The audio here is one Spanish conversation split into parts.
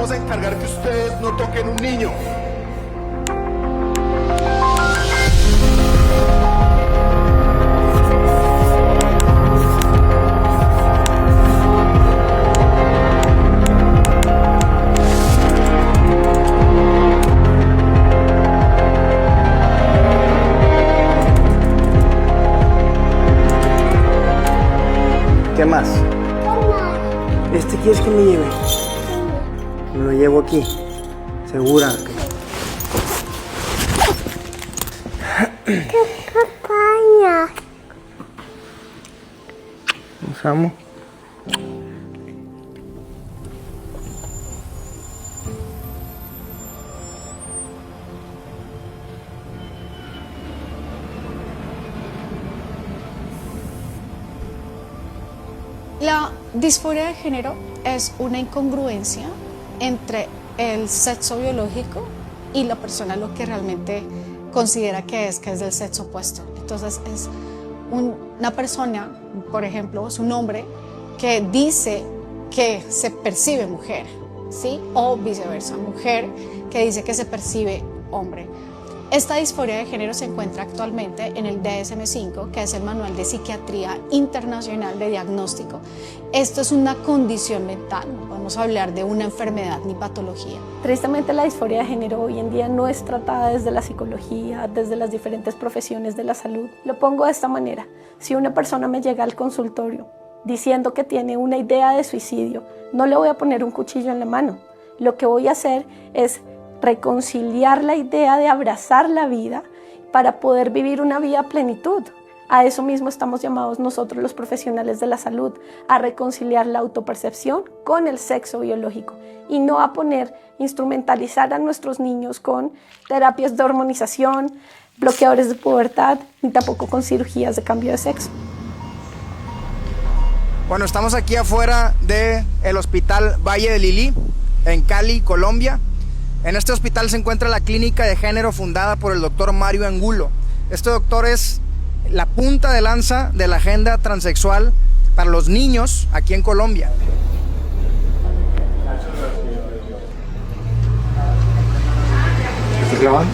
vamos a encargar que ustedes no toquen un niño. ¿Qué más? ¿Este quieres que me lleve? Me lo llevo aquí. ¿Segura? ¡Qué papaya! Usamos. La disforia de género es una incongruencia entre el sexo biológico y la persona lo que realmente considera que es del sexo opuesto. Entonces es una persona, por ejemplo, es un hombre que dice que se percibe mujer, ¿sí? O viceversa, mujer que dice que se percibe hombre. Esta disforia de género se encuentra actualmente en el DSM-5, que es el Manual de Psiquiatría Internacional de Diagnóstico. Esto es una condición mental, no podemos hablar de una enfermedad ni patología. Tristemente, la disforia de género hoy en día no es tratada desde la psicología, desde las diferentes profesiones de la salud. Lo pongo de esta manera: si una persona me llega al consultorio diciendo que tiene una idea de suicidio, no le voy a poner un cuchillo en la mano. Lo que voy a hacer es reconciliar la idea de abrazar la vida para poder vivir una vida a plenitud. A eso mismo estamos llamados nosotros los profesionales de la salud, a reconciliar la autopercepción con el sexo biológico y no a instrumentalizar a nuestros niños con terapias de hormonización, bloqueadores de pubertad, ni tampoco con cirugías de cambio de sexo. Bueno, estamos aquí afuera del Hospital Valle de Lilí, en Cali, Colombia. En este hospital se encuentra la clínica de género fundada por el doctor Mario Angulo. Este doctor es la punta de lanza de la agenda transexual para los niños aquí en Colombia. ¿Estás grabando?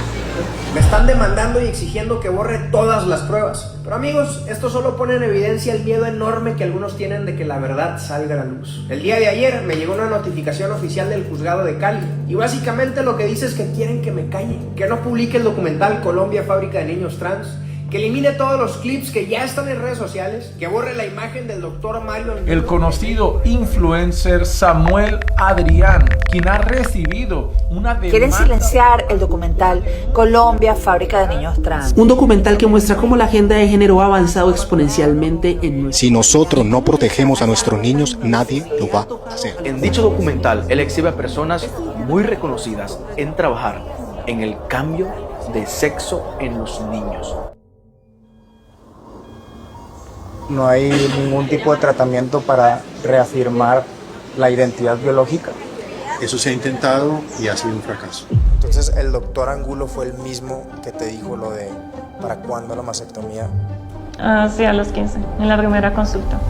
Me están demandando y exigiendo que borre todas las pruebas. Pero amigos, esto solo pone en evidencia el miedo enorme que algunos tienen de que la verdad salga a la luz. El día de ayer me llegó una notificación oficial del juzgado de Cali y básicamente lo que dice es que quieren que me calle, que no publique el documental Colombia, Fábrica de Niños Trans, que elimine todos los clips que ya están en redes sociales, que borre la imagen del doctor Mario Angulo. El conocido influencer Samuel Adrián, quien ha recibido una demanda. Quieren silenciar el documental Colombia, Fábrica de Niños Trans. Un documental que muestra cómo la agenda de género ha avanzado exponencialmente en nuestro... Si nosotros no protegemos a nuestros niños, nadie lo va a hacer. En dicho documental, él exhibe a personas muy reconocidas en trabajar en el cambio de sexo en los niños. No hay ningún tipo de tratamiento para reafirmar la identidad biológica. Eso se ha intentado y ha sido un fracaso. Entonces, ¿el doctor Angulo fue el mismo que te dijo lo de para cuándo la mastectomía? Sí, a los 15, en la primera consulta.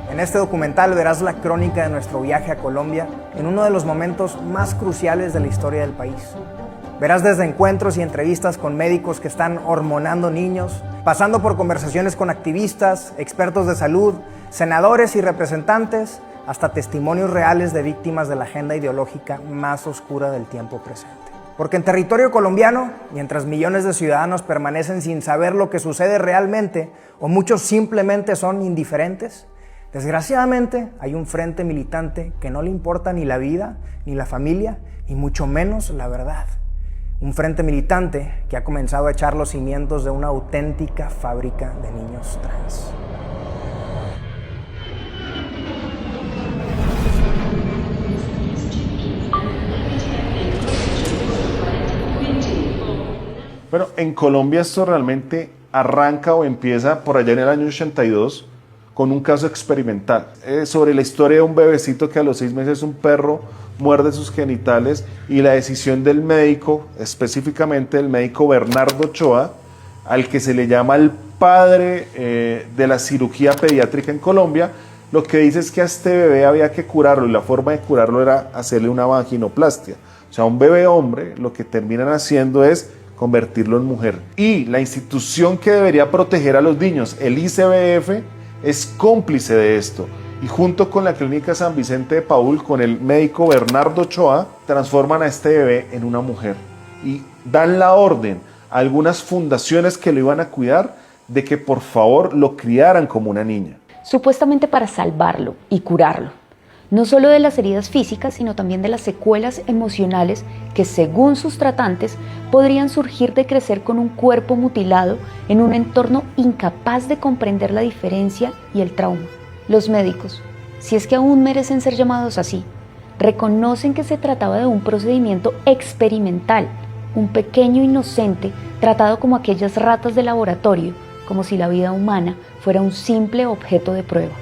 En este documental verás la crónica de nuestro viaje a Colombia en uno de los momentos más cruciales de la historia del país. Verás desde encuentros y entrevistas con médicos que están hormonando niños, pasando por conversaciones con activistas, expertos de salud, senadores y representantes, hasta testimonios reales de víctimas de la agenda ideológica más oscura del tiempo presente. Porque en territorio colombiano, mientras millones de ciudadanos permanecen sin saber lo que sucede realmente, o muchos simplemente son indiferentes, desgraciadamente hay un frente militante que no le importa ni la vida, ni la familia, y mucho menos la verdad. Un frente militante que ha comenzado a echar los cimientos de una auténtica fábrica de niños trans. Bueno, en Colombia esto realmente arranca o empieza por allá en el año 82 con un caso experimental sobre la historia de un bebecito que a los 6 meses un perro muerde sus genitales y la decisión del médico, específicamente el médico Bernardo Ochoa, al que se le llama el padre de la cirugía pediátrica en Colombia, lo que dice es que a este bebé había que curarlo y la forma de curarlo era hacerle una vaginoplastia. O sea, un bebé hombre lo que terminan haciendo es convertirlo en mujer. Y la institución que debería proteger a los niños, el ICBF, es cómplice de esto. Y junto con la Clínica San Vicente de Paúl, con el médico Bernardo Ochoa, transforman a este bebé en una mujer. Y dan la orden a algunas fundaciones que lo iban a cuidar de que por favor lo criaran como una niña. Supuestamente para salvarlo y curarlo, no solo de las heridas físicas, sino también de las secuelas emocionales que, según sus tratantes, podrían surgir de crecer con un cuerpo mutilado en un entorno incapaz de comprender la diferencia y el trauma. Los médicos, si es que aún merecen ser llamados así, reconocen que se trataba de un procedimiento experimental, un pequeño inocente tratado como aquellas ratas de laboratorio, como si la vida humana fuera un simple objeto de prueba.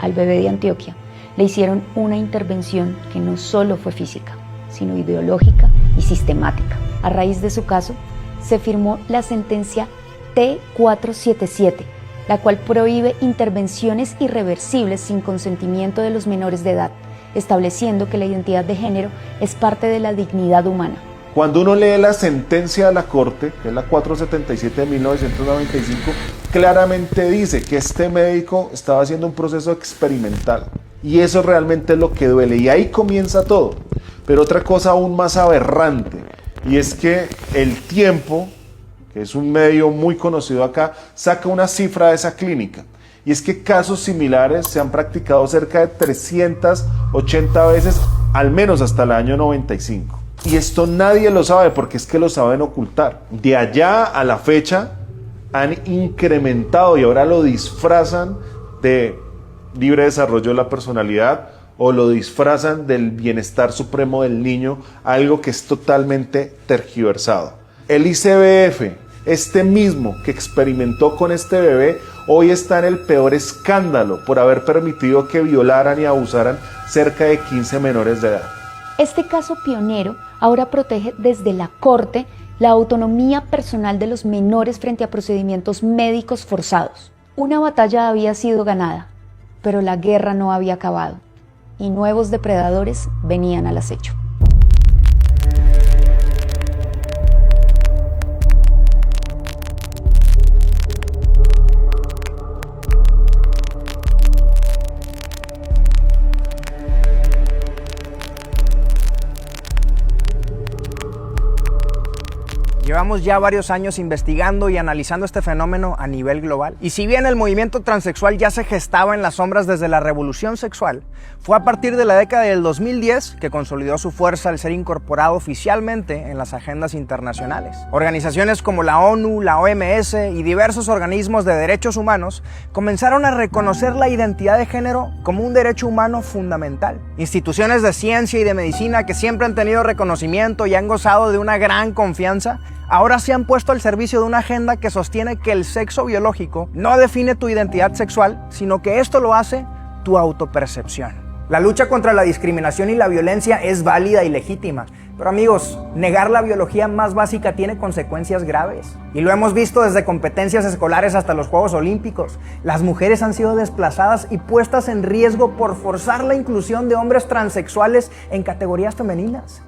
Al bebé de Antioquia le hicieron una intervención que no solo fue física, sino ideológica y sistemática. A raíz de su caso, se firmó la sentencia T477, la cual prohíbe intervenciones irreversibles sin consentimiento de los menores de edad, estableciendo que la identidad de género es parte de la dignidad humana. Cuando uno lee la sentencia de la Corte, que es la 477 de 1995, claramente dice que este médico estaba haciendo un proceso experimental. Y eso realmente es lo que duele. Y ahí comienza todo. Pero otra cosa aún más aberrante, y es que El Tiempo, que es un medio muy conocido acá, saca una cifra de esa clínica. Y es que casos similares se han practicado cerca de 380 veces, al menos hasta el año 95. Y esto nadie lo sabe porque es que lo saben ocultar. De allá a la fecha han incrementado y ahora lo disfrazan de libre desarrollo de la personalidad o lo disfrazan del bienestar supremo del niño, algo que es totalmente tergiversado. El ICBF, este mismo que experimentó con este bebé, hoy está en el peor escándalo por haber permitido que violaran y abusaran cerca de 15 menores de edad. Este caso pionero ahora protege desde la Corte la autonomía personal de los menores frente a procedimientos médicos forzados. Una batalla había sido ganada, pero la guerra no había acabado y nuevos depredadores venían al acecho. Llevamos ya varios años investigando y analizando este fenómeno a nivel global. Y si bien el movimiento transexual ya se gestaba en las sombras desde la revolución sexual, fue a partir de la década del 2010 que consolidó su fuerza al ser incorporado oficialmente en las agendas internacionales. Organizaciones como la ONU, la OMS y diversos organismos de derechos humanos comenzaron a reconocer la identidad de género como un derecho humano fundamental. Instituciones de ciencia y de medicina que siempre han tenido reconocimiento y han gozado de una gran confianza, ahora se han puesto al servicio de una agenda que sostiene que el sexo biológico no define tu identidad sexual, sino que esto lo hace tu autopercepción. La lucha contra la discriminación y la violencia es válida y legítima, pero amigos, negar la biología más básica tiene consecuencias graves. Y lo hemos visto desde competencias escolares hasta los Juegos Olímpicos. Las mujeres han sido desplazadas y puestas en riesgo por forzar la inclusión de hombres transexuales en categorías femeninas.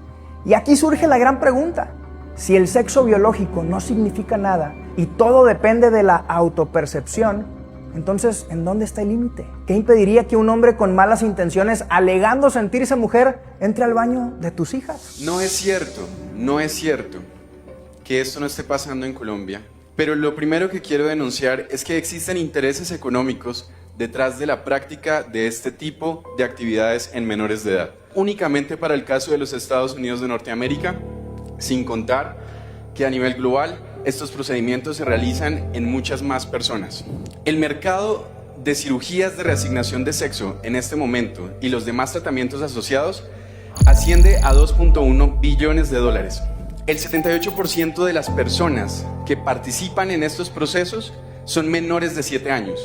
Y aquí surge la gran pregunta. Si el sexo biológico no significa nada y todo depende de la autopercepción, entonces, ¿en dónde está el límite? ¿Qué impediría que un hombre con malas intenciones, alegando sentirse mujer, entre al baño de tus hijas? No es cierto que esto no esté pasando en Colombia, pero lo primero que quiero denunciar es que existen intereses económicos detrás de la práctica de este tipo de actividades en menores de edad. Únicamente para el caso de los Estados Unidos de Norteamérica, sin contar que a nivel global estos procedimientos se realizan en muchas más personas. El mercado de cirugías de reasignación de sexo en este momento y los demás tratamientos asociados asciende a 2.1 billones de dólares. El 78% de las personas que participan en estos procesos son menores de 7 años.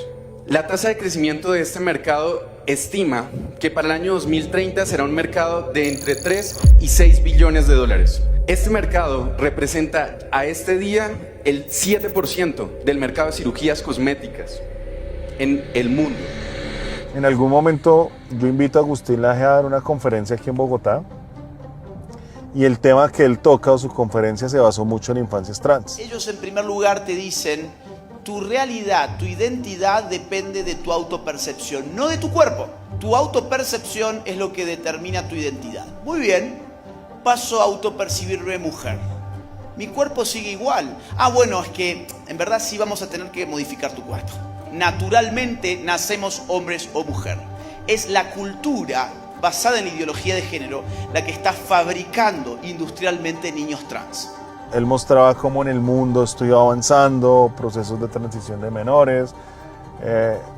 La tasa de crecimiento de este mercado estima que para el año 2030 será un mercado de entre 3 y 6 billones de dólares. Este mercado representa a este día el 7% del mercado de cirugías cosméticas en el mundo. En algún momento yo invito a Agustín Laje a dar una conferencia aquí en Bogotá y el tema que él toca o su conferencia se basó mucho en infancias trans. Ellos en primer lugar te dicen, tu realidad, tu identidad depende de tu autopercepción, no de tu cuerpo. Tu autopercepción es lo que determina tu identidad. Muy bien, paso a autopercibirme mujer. Mi cuerpo sigue igual. Bueno, es que en verdad sí vamos a tener que modificar tu cuerpo. Naturalmente nacemos hombres o mujer. Es la cultura basada en la ideología de género la que está fabricando industrialmente niños trans. Él mostraba cómo en el mundo estoy avanzando, procesos de transición de menores,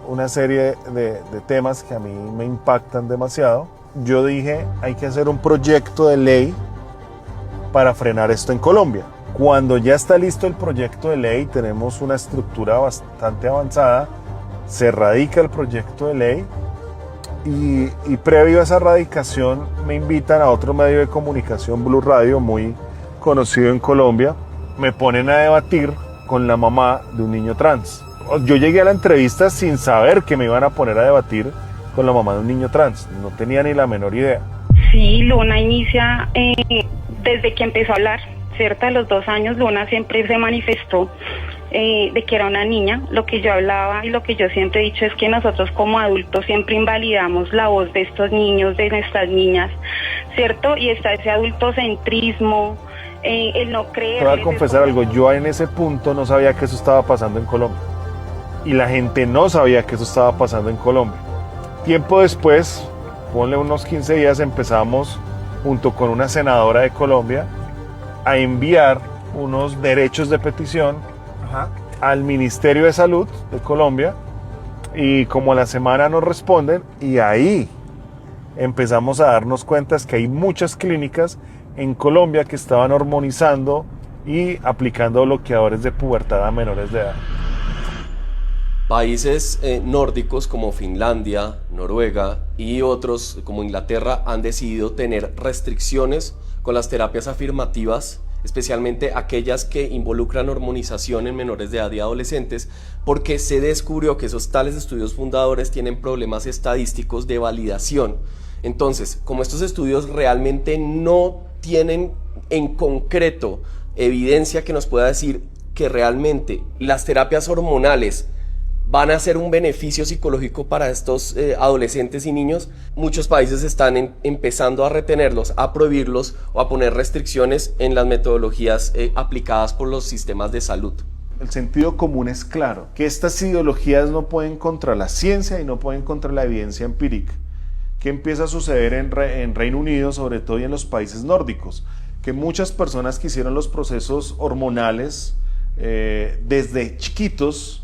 una serie de temas que a mí me impactan demasiado. Yo dije, hay que hacer un proyecto de ley para frenar esto en Colombia. Cuando ya está listo el proyecto de ley, tenemos una estructura bastante avanzada, se radica el proyecto de ley y previo a esa radicación me invitan a otro medio de comunicación, Blue Radio, muy conocido en Colombia, me ponen a debatir con la mamá de un niño trans. Yo llegué a la entrevista sin saber que me iban a poner a debatir con la mamá de un niño trans, no tenía ni la menor idea. Sí, Luna inicia desde que empezó a hablar, ¿cierto? A los 2 años Luna siempre se manifestó de que era una niña. Lo que yo hablaba y lo que yo siempre he dicho es que nosotros como adultos siempre invalidamos la voz de estos niños, de nuestras niñas, ¿cierto? Y está ese adultocentrismo, el no creer. Te voy a confesar algo, yo en ese punto no sabía que eso estaba pasando en Colombia y la gente no sabía que eso estaba pasando en Colombia. Tiempo después, ponle unos 15 días, empezamos junto con una senadora de Colombia a enviar unos derechos de petición al Ministerio de Salud de Colombia y como a la semana nos responden y ahí empezamos a darnos cuenta que hay muchas clínicas en Colombia que estaban hormonizando y aplicando bloqueadores de pubertad a menores de edad. Países nórdicos como Finlandia, Noruega y otros como Inglaterra han decidido tener restricciones con las terapias afirmativas, especialmente aquellas que involucran hormonización en menores de edad y adolescentes, porque se descubrió que esos tales estudios fundadores tienen problemas estadísticos de validación. Entonces, como estos estudios realmente no tienen en concreto evidencia que nos pueda decir que realmente las terapias hormonales van a ser un beneficio psicológico para estos adolescentes y niños, muchos países están empezando a retenerlos, a prohibirlos o a poner restricciones en las metodologías aplicadas por los sistemas de salud. El sentido común es claro, que estas ideologías no pueden contra la ciencia y no pueden contra la evidencia empírica. ¿Qué empieza a suceder en Reino Unido, sobre todo y en los países nórdicos? Que muchas personas que hicieron los procesos hormonales desde chiquitos,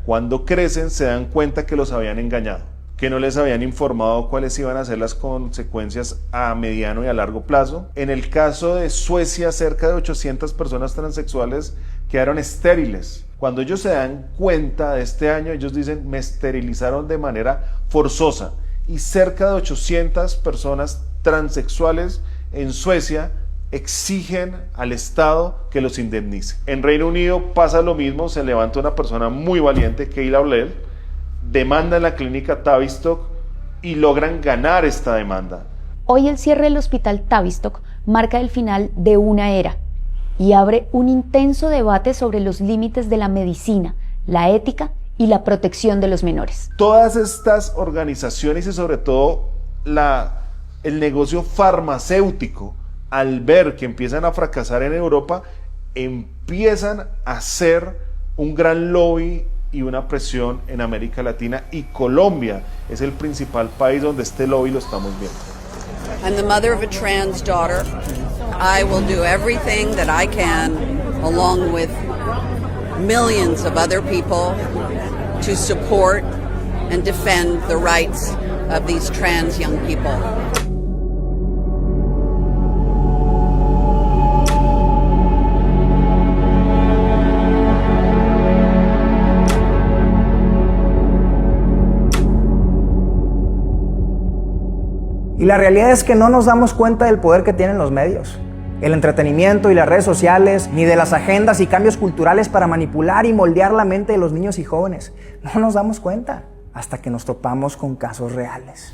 cuando crecen se dan cuenta que los habían engañado, que no les habían informado cuáles iban a ser las consecuencias a mediano y a largo plazo. En el caso de Suecia, cerca de 800 personas transexuales quedaron estériles. Cuando ellos se dan cuenta de este año, ellos dicen, me esterilizaron de manera forzosa. Y cerca de 800 personas transexuales en Suecia exigen al Estado que los indemnice. En Reino Unido pasa lo mismo, se levanta una persona muy valiente, Kayla Bled, demanda en la clínica Tavistock y logran ganar esta demanda. Hoy el cierre del hospital Tavistock marca el final de una era y abre un intenso debate sobre los límites de la medicina, la ética y la protección de los menores. Todas estas organizaciones y sobre todo el negocio farmacéutico, al ver que empiezan a fracasar en Europa, empiezan a hacer un gran lobby y una presión en América Latina, y Colombia es el principal país donde este lobby lo estamos viendo. I'm the mother of a trans daughter. I will do everything that I can, along with millions of other people, to support and defend the rights of these trans young people. Y la realidad es que no nos damos cuenta del poder que tienen los medios, el entretenimiento y las redes sociales, ni de las agendas y cambios culturales para manipular y moldear la mente de los niños y jóvenes. No nos damos cuenta. hasta que nos topamos con casos reales.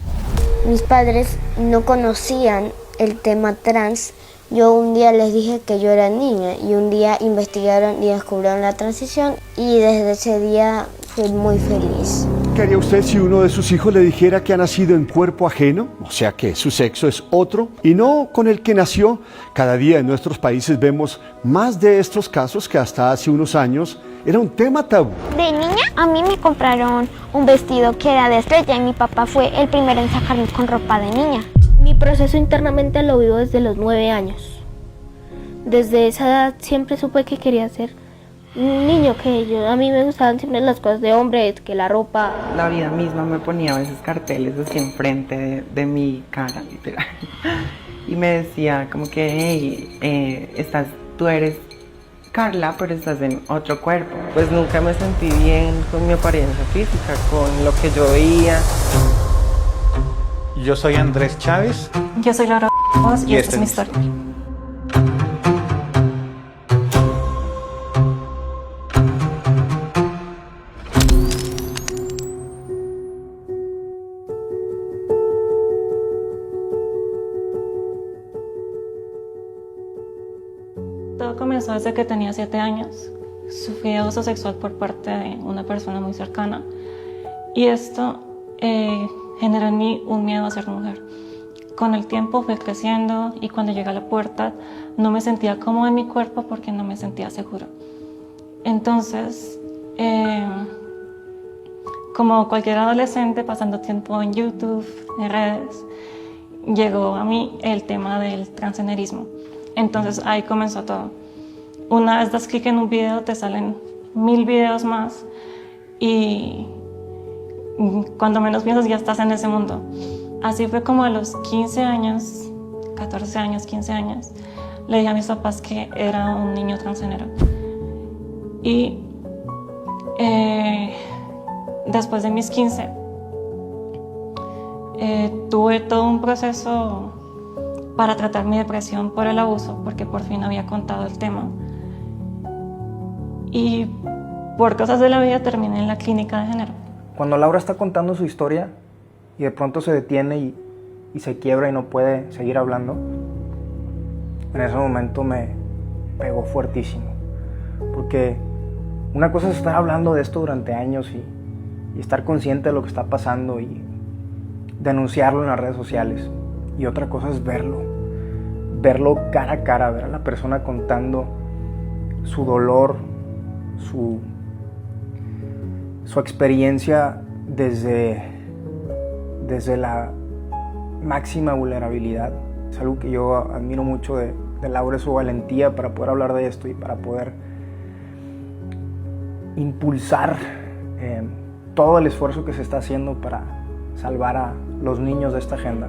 Mis padres no conocían el tema trans. Yo un día les dije que yo era niña y un día investigaron y descubrieron la transición y desde ese día fui muy feliz. ¿Qué haría usted si uno de sus hijos le dijera que ha nacido en cuerpo ajeno? O sea que su sexo es otro y no con el que nació. Cada día en nuestros países vemos más de estos casos que hasta hace unos años era un tema tabú. De niña a mí me compraron un vestido que era de estrella y mi papá fue el primero en sacarme con ropa de niña. Mi proceso internamente lo vivo desde los 9 años. Desde esa edad siempre supe que quería ser un niño, a mí me gustaban siempre las cosas de hombres, que la ropa. La vida misma me ponía a veces carteles así enfrente de mi cara, literal. Y me decía como que, hey, tú eres Carla, pero estás en otro cuerpo. Pues nunca me sentí bien con mi apariencia física, con lo que yo veía. Yo soy Andrés Chávez. Yo soy Laura y esta es mi historia. Todo comenzó desde que tenía 7 años. Sufrí abuso sexual por parte de una persona muy cercana. Y esto generó en mí un miedo a ser mujer. Con el tiempo fui creciendo y cuando llegué a la pubertad no me sentía cómoda en mi cuerpo porque no me sentía segura. Entonces, como cualquier adolescente pasando tiempo en YouTube, en redes, llegó a mí el tema del transgenerismo. Entonces ahí comenzó todo. Una vez das clic en un video te salen 1000 videos más y cuando menos piensas ya estás en ese mundo. Así fue como a los 15 años, 14 años, 15 años, le dije a mis papás que era un niño transgénero. Y después de mis 15, tuve todo un proceso para tratar mi depresión por el abuso, porque por fin había contado el tema. Y por cosas de la vida terminé en la clínica de género. Cuando Laura está contando su historia y de pronto se detiene y se quiebra y no puede seguir hablando, en ese momento me pegó fuertísimo. Porque una cosa es estar hablando de esto durante años y estar consciente de lo que está pasando y denunciarlo en las redes sociales. Y otra cosa es verlo cara a cara, ver a la persona contando su dolor, su experiencia desde la máxima vulnerabilidad. Es algo que yo admiro mucho de Laura, su valentía para poder hablar de esto y para poder impulsar todo el esfuerzo que se está haciendo para salvar a los niños de esta agenda.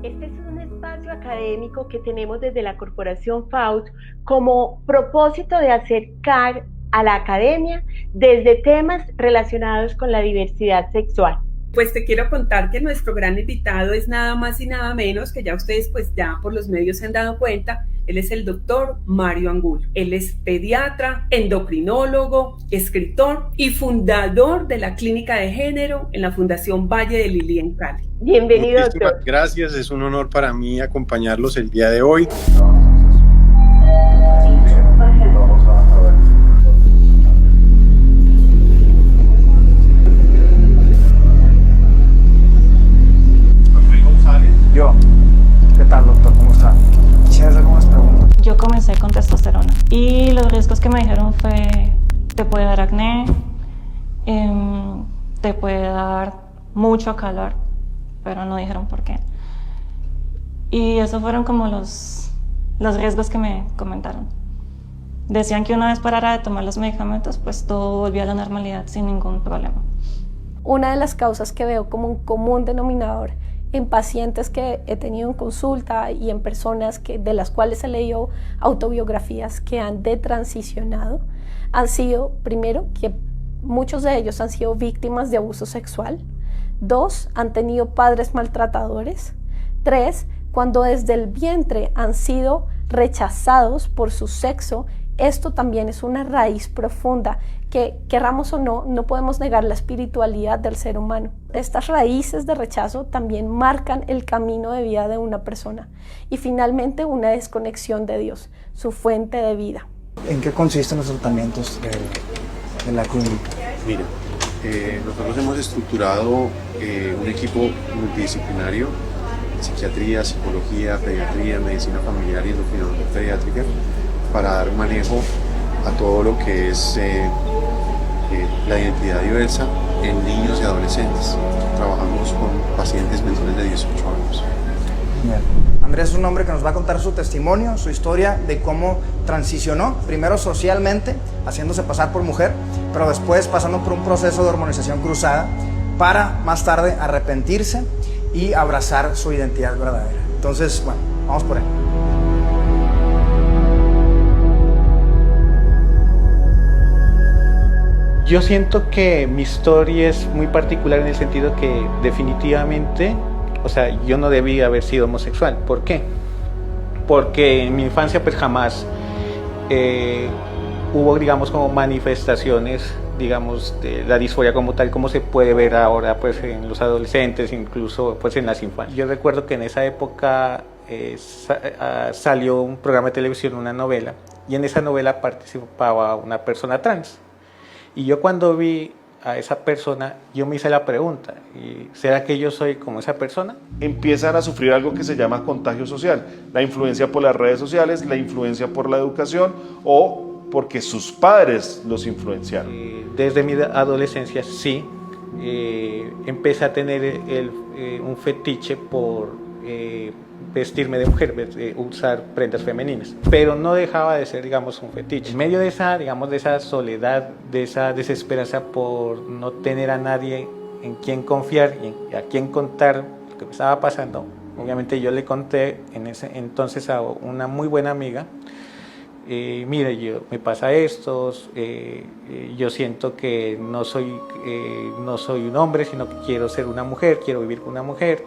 Este es un espacio académico que tenemos desde la Corporación FAUT como propósito de acercar a la academia desde temas relacionados con la diversidad sexual. Pues te quiero contar que nuestro gran invitado es nada más y nada menos, que ya ustedes pues ya por los medios se han dado cuenta, él es el doctor Mario Angulo. Él es pediatra, endocrinólogo, escritor y fundador de la Clínica de Género en la Fundación Valle de Lili en Cali. Bienvenido, doctor. Gracias, es un honor para mí acompañarlos el día de hoy. Yo, ¿qué tal, doctor? ¿Cómo está? Quisiera hacer algunas preguntas. Yo comencé con testosterona y los riesgos que me dijeron fue te puede dar acné, te puede dar mucho calor, pero no dijeron por qué. Y esos fueron como los riesgos que me comentaron. Decían que una vez parara de tomar los medicamentos, pues todo volvía a la normalidad sin ningún problema. Una de las causas que veo como un común denominador en pacientes que he tenido en consulta y en personas de las cuales he leído autobiografías que han detransicionado, han sido, primero, que muchos de ellos han sido víctimas de abuso sexual. 2, han tenido padres maltratadores. 3, cuando desde el vientre han sido rechazados por su sexo Esto también es una raíz profunda que, querramos o no, no podemos negar la espiritualidad del ser humano. Estas raíces de rechazo también marcan el camino de vida de una persona y finalmente una desconexión de Dios, su fuente de vida. ¿En qué consisten los tratamientos de la clínica? Mira, nosotros hemos estructurado un equipo multidisciplinario: psiquiatría, psicología, pediatría, medicina familiar y endocrinología pediátrica, para dar manejo a todo lo que es la identidad diversa en niños y adolescentes. Trabajamos con pacientes menores de 18 años. Bien. Andrés es un hombre que nos va a contar su testimonio, su historia de cómo transicionó, primero socialmente, haciéndose pasar por mujer, pero después pasando por un proceso de hormonización cruzada para más tarde arrepentirse y abrazar su identidad verdadera. Entonces, bueno, vamos por él. Yo siento que mi historia es muy particular en el sentido que definitivamente, o sea, yo no debía haber sido homosexual. ¿Por qué? Porque en mi infancia pues jamás hubo, digamos, como manifestaciones, digamos, de la disforia como tal, como se puede ver ahora pues en los adolescentes, incluso pues en las infancias. Yo recuerdo que en esa época salió un programa de televisión, una novela, y en esa novela participaba una persona trans. Y yo cuando vi a esa persona, yo me hice la pregunta, ¿será que yo soy como esa persona? Empiezan a sufrir algo que se llama contagio social, la influencia por las redes sociales, la influencia por la educación o porque sus padres los influenciaron. Desde mi adolescencia sí, empecé a tener un fetiche por vestirme de mujer, usar prendas femeninas, pero no dejaba de ser, digamos, un fetiche. En medio de esa, digamos, de esa soledad, de esa desesperanza por no tener a nadie en quien confiar y a quien contar lo que me estaba pasando, obviamente yo le conté en ese entonces a una muy buena amiga, mire, me pasa esto, yo siento que no soy un hombre, sino que quiero ser una mujer, quiero vivir con una mujer,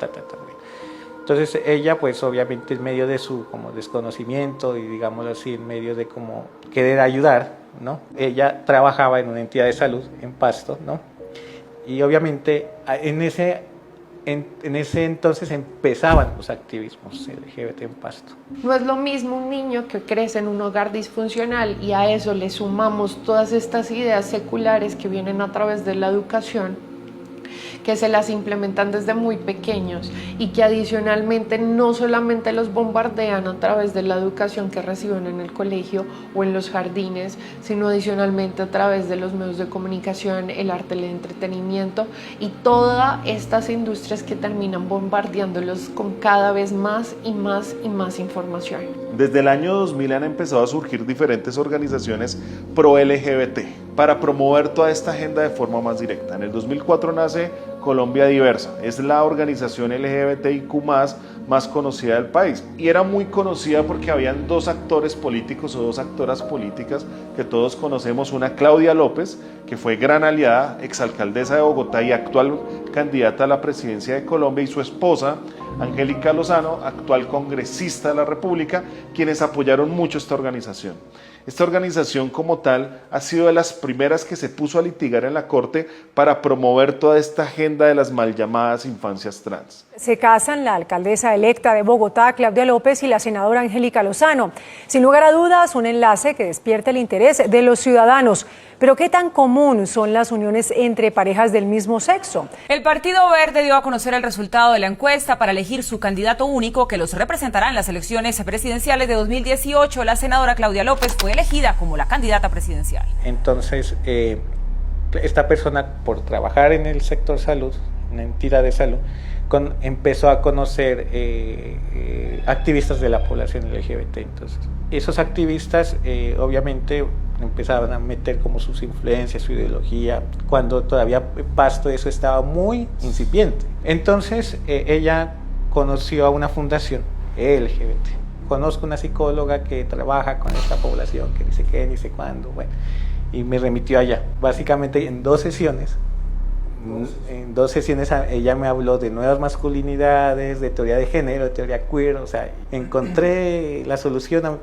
Entonces ella, pues obviamente en medio de su como desconocimiento y digámoslo así, en medio de como querer ayudar, ¿no? Ella trabajaba en una entidad de salud en Pasto, ¿no? Y obviamente en ese entonces empezaban los activismos LGBT en Pasto. No es lo mismo un niño que crece en un hogar disfuncional y a eso le sumamos todas estas ideas seculares que vienen a través de la educación, que se las implementan desde muy pequeños y que adicionalmente no solamente los bombardean a través de la educación que reciben en el colegio o en los jardines, sino adicionalmente a través de los medios de comunicación, el arte, el entretenimiento y todas estas industrias que terminan bombardeándolos con cada vez más y más y más información. Desde el año 2000 han empezado a surgir diferentes organizaciones pro-LGBT para promover toda esta agenda de forma más directa. En el 2004 nace Colombia Diversa, es la organización LGBTIQ+, más conocida del país, y era muy conocida porque habían dos actores políticos o dos actoras políticas que todos conocemos, una Claudia López, que fue gran aliada, exalcaldesa de Bogotá y actual candidata a la presidencia de Colombia, y su esposa Angélica Lozano, actual congresista de la República, quienes apoyaron mucho esta organización. Esta organización como tal ha sido de las primeras que se puso a litigar en la Corte para promover toda esta agenda de las mal llamadas infancias trans. Se casan la alcaldesa electa de Bogotá, Claudia López, y la senadora Angélica Lozano. Sin lugar a dudas, un enlace que despierta el interés de los ciudadanos. Pero ¿qué tan común son las uniones entre parejas del mismo sexo? El Partido Verde dio a conocer el resultado de la encuesta para elegir su candidato único que los representará en las elecciones presidenciales de 2018. La senadora Claudia López fue elegida como la candidata presidencial. Entonces, esta persona, por trabajar en el sector salud, una entidad de salud, empezó a conocer activistas de la población LGBT. Entonces, esos activistas obviamente empezaban a meter como sus influencias, su ideología, cuando todavía Pasto eso estaba muy incipiente. Entonces ella conoció a una fundación LGBT. Conozco una psicóloga que trabaja con esta población, que dice qué, dice cuándo, bueno, y me remitió allá. Básicamente en 2 sesiones En 2 sesiones ella me habló de nuevas masculinidades, de teoría de género, de teoría queer, o sea, encontré la solución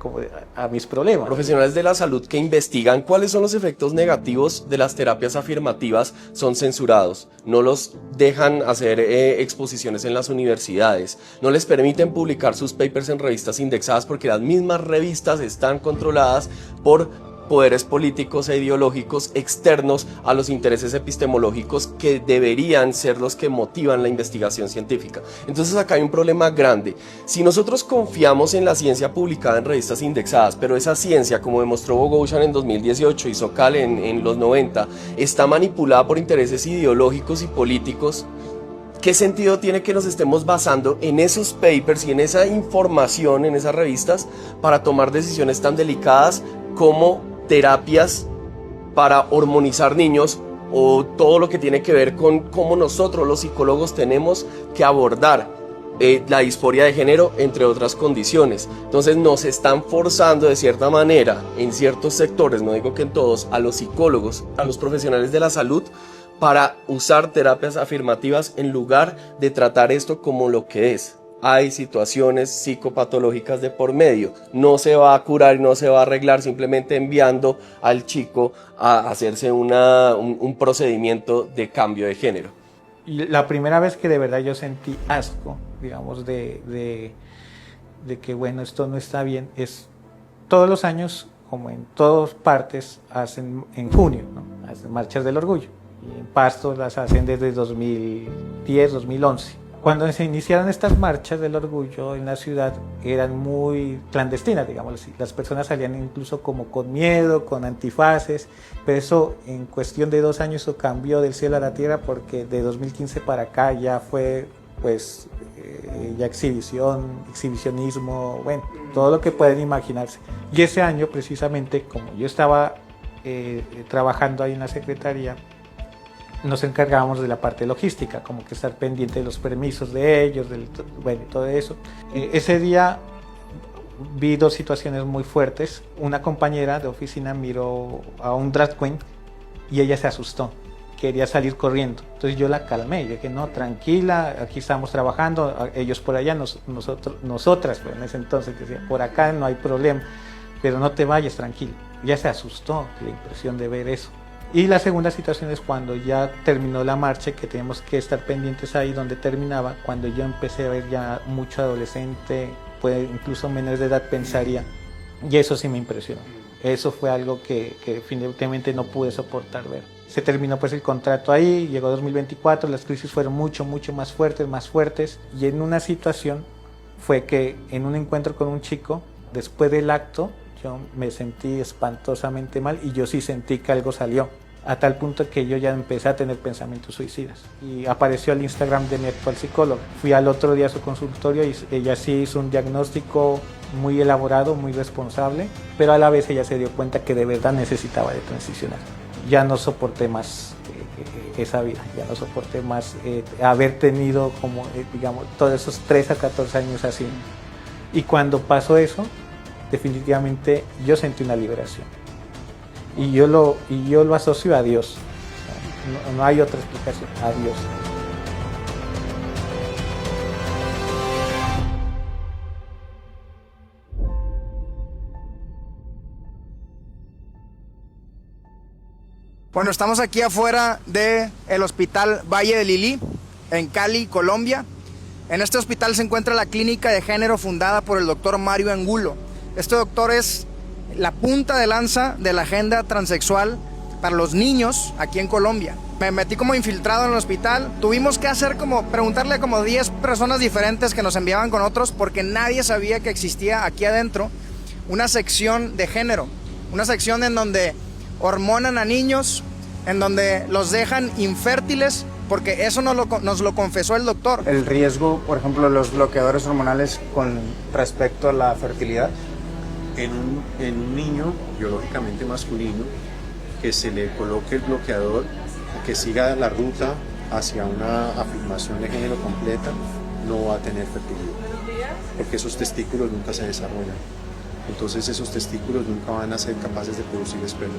a mis problemas. Profesionales de la salud que investigan cuáles son los efectos negativos de las terapias afirmativas son censurados, no los dejan hacer exposiciones en las universidades, no les permiten publicar sus papers en revistas indexadas porque las mismas revistas están controladas por poderes políticos e ideológicos externos a los intereses epistemológicos que deberían ser los que motivan la investigación científica. Entonces acá hay un problema grande. Si nosotros confiamos en la ciencia publicada en revistas indexadas, pero esa ciencia, como demostró Boghossian en 2018 y Sokal en los 90, está manipulada por intereses ideológicos y políticos, ¿qué sentido tiene que nos estemos basando en esos papers y en esa información, en esas revistas, para tomar decisiones tan delicadas como terapias para hormonizar niños o todo lo que tiene que ver con cómo nosotros los psicólogos tenemos que abordar la disforia de género, entre otras condiciones? Entonces nos están forzando de cierta manera, en ciertos sectores, no digo que en todos, a los psicólogos, a los profesionales de la salud, para usar terapias afirmativas en lugar de tratar esto como lo que es. Hay situaciones psicopatológicas de por medio, no se va a curar y no se va a arreglar simplemente enviando al chico a hacerse un procedimiento de cambio de género. Y la primera vez que de verdad yo sentí asco, digamos, de que bueno, esto no está bien, es todos los años, como en todas partes, hacen en junio, ¿no? Hacen marchas del orgullo, y en Pasto las hacen desde 2010, 2011. Cuando se iniciaron estas marchas del orgullo en la ciudad eran muy clandestinas, digamos así. Las personas salían incluso como con miedo, con antifaces, pero eso en cuestión de 2 años eso cambió del cielo a la tierra, porque de 2015 para acá ya fue pues ya exhibicionismo, bueno, todo lo que pueden imaginarse. Y ese año precisamente, como yo estaba trabajando ahí en la secretaría, nos encargábamos de la parte logística, como que estar pendiente de los permisos de ellos, bueno, todo eso. Ese día vi 2 situaciones muy fuertes. Una compañera de oficina miró a un drag queen y ella se asustó, quería salir corriendo. Entonces yo la calmé y dije, no, tranquila, aquí estamos trabajando, ellos por allá, nosotras, pero en ese entonces decía, por acá no hay problema, pero no te vayas, tranquila. Ya se asustó, la impresión de ver eso. Y la segunda situación es cuando ya terminó la marcha, que tenemos que estar pendientes ahí donde terminaba, cuando yo empecé a ver ya mucho adolescente, pues incluso menores de edad pensaría, y eso sí me impresionó. Eso fue algo que definitivamente no pude soportar ver. Se terminó pues el contrato ahí, llegó 2024, las crisis fueron mucho más fuertes, y en una situación fue que en un encuentro con un chico, después del acto, yo me sentí espantosamente mal y yo sí sentí que algo salió, a tal punto que yo ya empecé a tener pensamientos suicidas. Y apareció el Instagram de mi actual psicóloga. Fui al otro día a su consultorio y ella sí hizo un diagnóstico muy elaborado, muy responsable, pero a la vez ella se dio cuenta que de verdad necesitaba de transicionar. Ya no soporté más esa vida, ya no soporté más haber tenido como, digamos, todos esos 3 a 14 años así. Y cuando pasó eso, definitivamente yo sentí una liberación y yo lo asocio a Dios, no hay otra explicación, a Dios. Bueno, estamos aquí afuera del Hospital Valle de Lili, en Cali, Colombia. En este hospital se encuentra la clínica de género fundada por el doctor Mario Angulo. Este doctor es la punta de lanza de la agenda transexual para los niños aquí en Colombia. Me metí como infiltrado en el hospital. Tuvimos que preguntarle a como 10 personas diferentes que nos enviaban con otros, porque nadie sabía que existía aquí adentro una sección de género. Una sección en donde hormonan a niños, en donde los dejan infértiles, porque eso nos lo confesó el doctor. El riesgo, por ejemplo, de los bloqueadores hormonales con respecto a la fertilidad. En un niño biológicamente masculino, que se le coloque el bloqueador, que siga la ruta hacia una afirmación de género completa, no va a tener fertilidad, porque esos testículos nunca se desarrollan. Entonces esos testículos nunca van a ser capaces de producir esperma.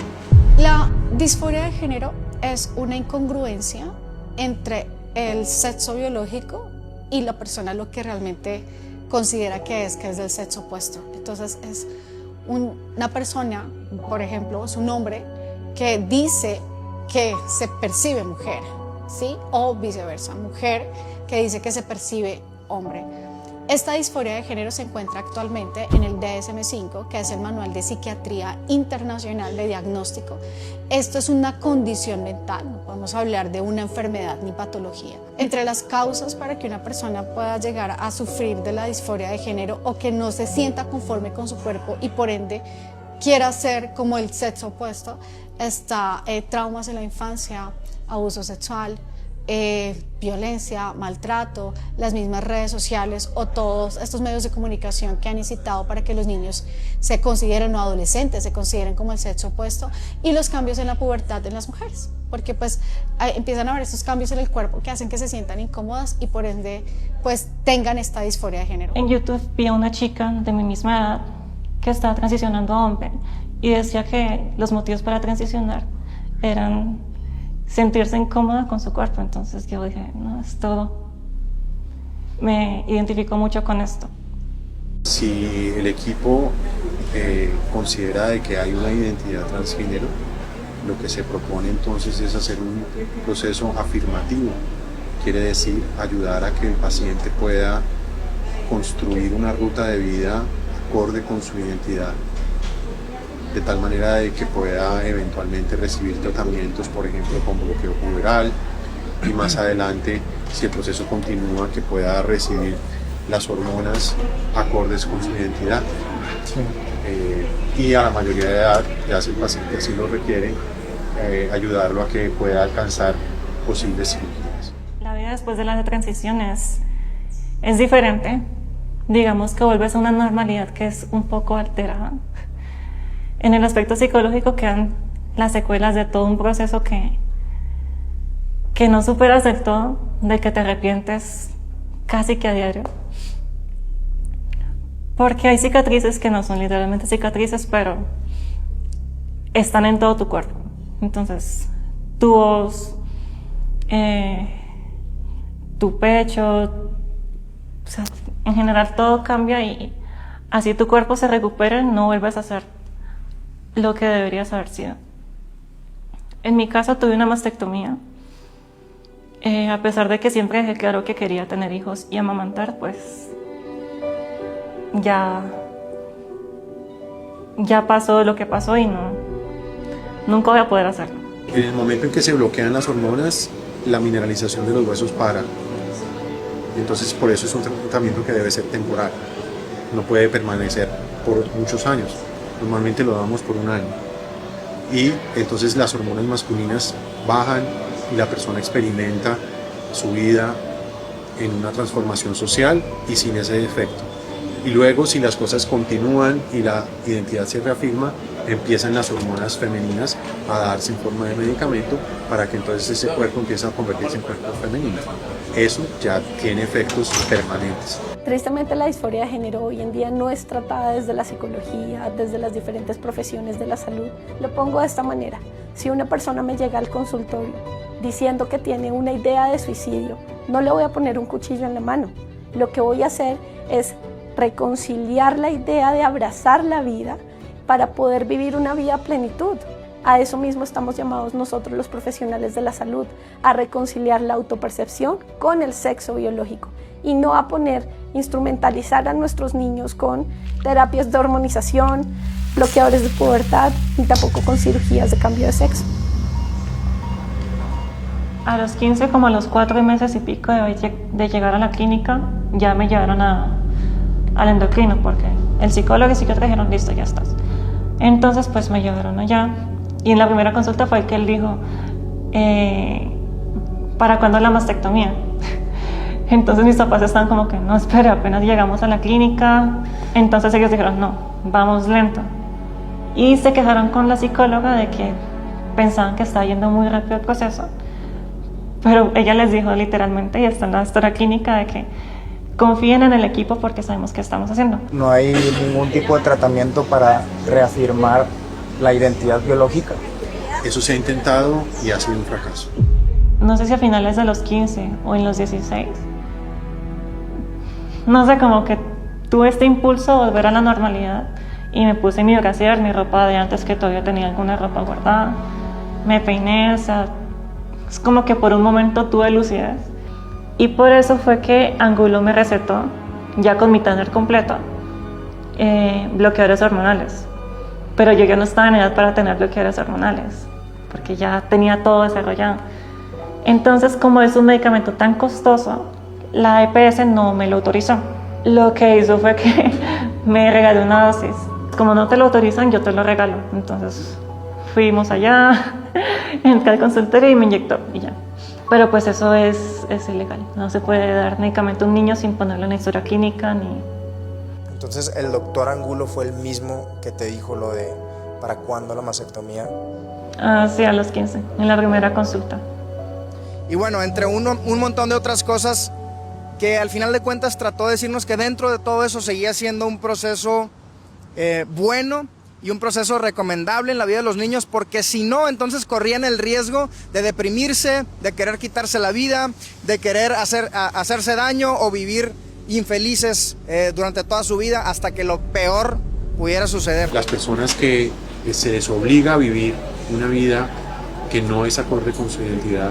La disforia de género es una incongruencia entre el sexo biológico y la persona lo que realmente considera que es del sexo opuesto. Entonces es una persona, por ejemplo, es un hombre que dice que se percibe mujer, ¿sí? O viceversa, mujer que dice que se percibe hombre. Esta disforia de género se encuentra actualmente en el DSM-5, que es el Manual de Psiquiatría Internacional de Diagnóstico. Esto es una condición mental, no podemos hablar de una enfermedad ni patología. Entre las causas para que una persona pueda llegar a sufrir de la disforia de género o que no se sienta conforme con su cuerpo y por ende quiera ser como el sexo opuesto, está traumas en la infancia, abuso sexual, violencia, maltrato, las mismas redes sociales o todos estos medios de comunicación que han incitado para que los niños se consideren, o adolescentes se consideren como el sexo opuesto, y los cambios en la pubertad en las mujeres, porque pues empiezan a haber estos cambios en el cuerpo que hacen que se sientan incómodas y por ende pues tengan esta disforia de género. En YouTube vi a una chica de mi misma edad que estaba transicionando a hombre y decía que los motivos para transicionar eran sentirse incómoda con su cuerpo. Entonces yo dije, no, esto me identifico mucho con esto. Si el equipo considera de que hay una identidad transgénero, lo que se propone entonces es hacer un proceso afirmativo. Quiere decir ayudar a que el paciente pueda construir una ruta de vida acorde con su identidad, de tal manera de que pueda eventualmente recibir tratamientos, por ejemplo, con bloqueo puberal, y más adelante, si el proceso continúa, que pueda recibir las hormonas acordes con su identidad. Sí. Y a la mayoría de edad, ya si el paciente así lo requiere, ayudarlo a que pueda alcanzar posibles cirugías. La vida después de la transición es diferente. Digamos que vuelves a una normalidad que es un poco alterada. En el aspecto psicológico quedan las secuelas de todo un proceso que no superas del todo, de que te arrepientes casi que a diario. Porque hay cicatrices que no son literalmente cicatrices, pero están en todo tu cuerpo. Entonces, tu voz, tu pecho, o sea, en general todo cambia y así tu cuerpo se recupera, no vuelves a ser lo que deberías haber sido. En mi caso tuve una mastectomía. A pesar de que siempre dejé claro que quería tener hijos y amamantar, pues ya pasó lo que pasó y nunca voy a poder hacerlo. En el momento en que se bloquean las hormonas, la mineralización de los huesos para. Entonces por eso es un tratamiento que debe ser temporal. No puede permanecer por muchos años. Normalmente lo damos por un año. Y entonces las hormonas masculinas bajan y la persona experimenta su vida en una transformación social y sin ese defecto. Y luego, si las cosas continúan y la identidad se reafirma, empiezan las hormonas femeninas a darse en forma de medicamento para que entonces ese cuerpo empiece a convertirse en cuerpo femenino. Eso ya tiene efectos permanentes. Tristemente, la disforia de género hoy en día no es tratada desde la psicología, desde las diferentes profesiones de la salud. Lo pongo de esta manera: si una persona me llega al consultorio diciendo que tiene una idea de suicidio, no le voy a poner un cuchillo en la mano. Lo que voy a hacer es reconciliar la idea de abrazar la vida para poder vivir una vida a plenitud. A eso mismo estamos llamados nosotros los profesionales de la salud, a reconciliar la autopercepción con el sexo biológico y no a instrumentalizar a nuestros niños con terapias de hormonización, bloqueadores de pubertad, ni tampoco con cirugías de cambio de sexo. A los 15, como a los 4 meses y pico de llegar a la clínica, ya me llevaron al endocrino, porque el psicólogo y psiquiatra dijeron, listo, ya estás. Entonces pues me llevaron allá y en la primera consulta fue que él dijo, ¿para cuándo la mastectomía? Entonces mis papás estaban como que, no, espera, apenas llegamos a la clínica. Entonces ellos dijeron, no, vamos lento. Y se quejaron con la psicóloga de que pensaban que estaba yendo muy rápido el proceso, pero ella les dijo literalmente, y está en la historia clínica, de que confíen en el equipo porque sabemos qué estamos haciendo. No hay ningún tipo de tratamiento para reafirmar la identidad biológica. Eso se ha intentado y ha sido un fracaso. no sé si a finales de los 15 o en los 16, no sé, como que tuve este impulso de volver a la normalidad y me puse mi brasier, mi ropa de antes, que todavía tenía alguna ropa guardada, me peiné, o sea, es como que por un momento tuve lucidez. Y por eso fue que Angulo me recetó, ya con mi tanner completo, bloqueadores hormonales. Pero yo ya no estaba en edad para tener bloqueadores hormonales, porque ya tenía todo desarrollado. Entonces, como es un medicamento tan costoso, la EPS no me lo autorizó. Lo que hizo fue que me regaló una dosis. Como no te lo autorizan, yo te lo regalo. Entonces fuimos allá, entré al consultorio y me inyectó y ya. Pero pues eso es ilegal. No se puede dar medicamento a un niño sin ponerle una historia clínica ni... Entonces, ¿el doctor Angulo fue el mismo que te dijo lo de para cuándo la mastectomía? Sí, a los 15, en la primera consulta. Y bueno, entre un montón de otras cosas que al final de cuentas trató de decirnos que dentro de todo eso seguía siendo un proceso bueno y un proceso recomendable en la vida de los niños, porque si no, entonces corrían el riesgo de deprimirse, de querer quitarse la vida, de querer hacerse daño o vivir infelices durante toda su vida hasta que lo peor pudiera suceder. Las personas que se les obliga a vivir una vida que no es acorde con su identidad,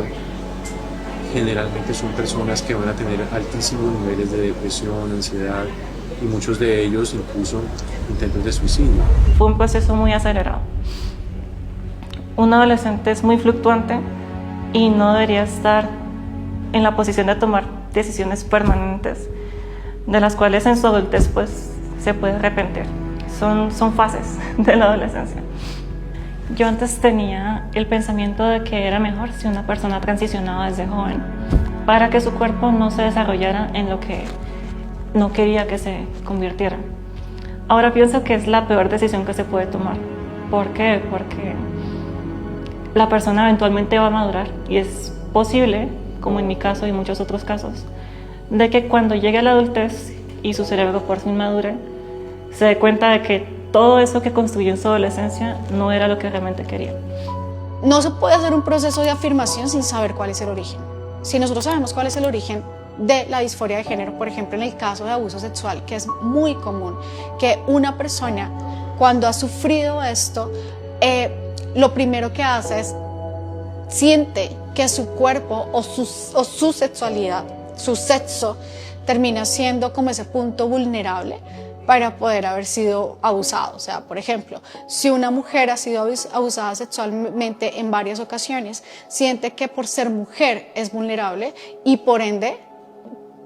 generalmente son personas que van a tener altísimos niveles de depresión, ansiedad y muchos de ellos incluso intentos de suicidio. Fue un proceso muy acelerado. Un adolescente es muy fluctuante y no debería estar en la posición de tomar decisiones permanentes, de las cuales en su adultez pues se puede arrepentir. Son fases de la adolescencia. Yo antes tenía el pensamiento de que era mejor si una persona transicionaba desde joven, para que su cuerpo no se desarrollara en lo que no quería que se convirtiera. Ahora pienso que es la peor decisión que se puede tomar. ¿Por qué? Porque la persona eventualmente va a madurar y es posible, como en mi caso y muchos otros casos, de que cuando llegue a la adultez y su cerebro por fin madure, se dé cuenta de que todo eso que construyó en su adolescencia no era lo que realmente quería. No se puede hacer un proceso de afirmación sin saber cuál es el origen. Si nosotros sabemos cuál es el origen de la disforia de género, por ejemplo en el caso de abuso sexual, que es muy común, que una persona cuando ha sufrido esto, lo primero que hace es siente que su cuerpo o su sexualidad, su sexo, termina siendo como ese punto vulnerable para poder haber sido abusado. O sea, por ejemplo, si una mujer ha sido abusada sexualmente en varias ocasiones, siente que por ser mujer es vulnerable y por ende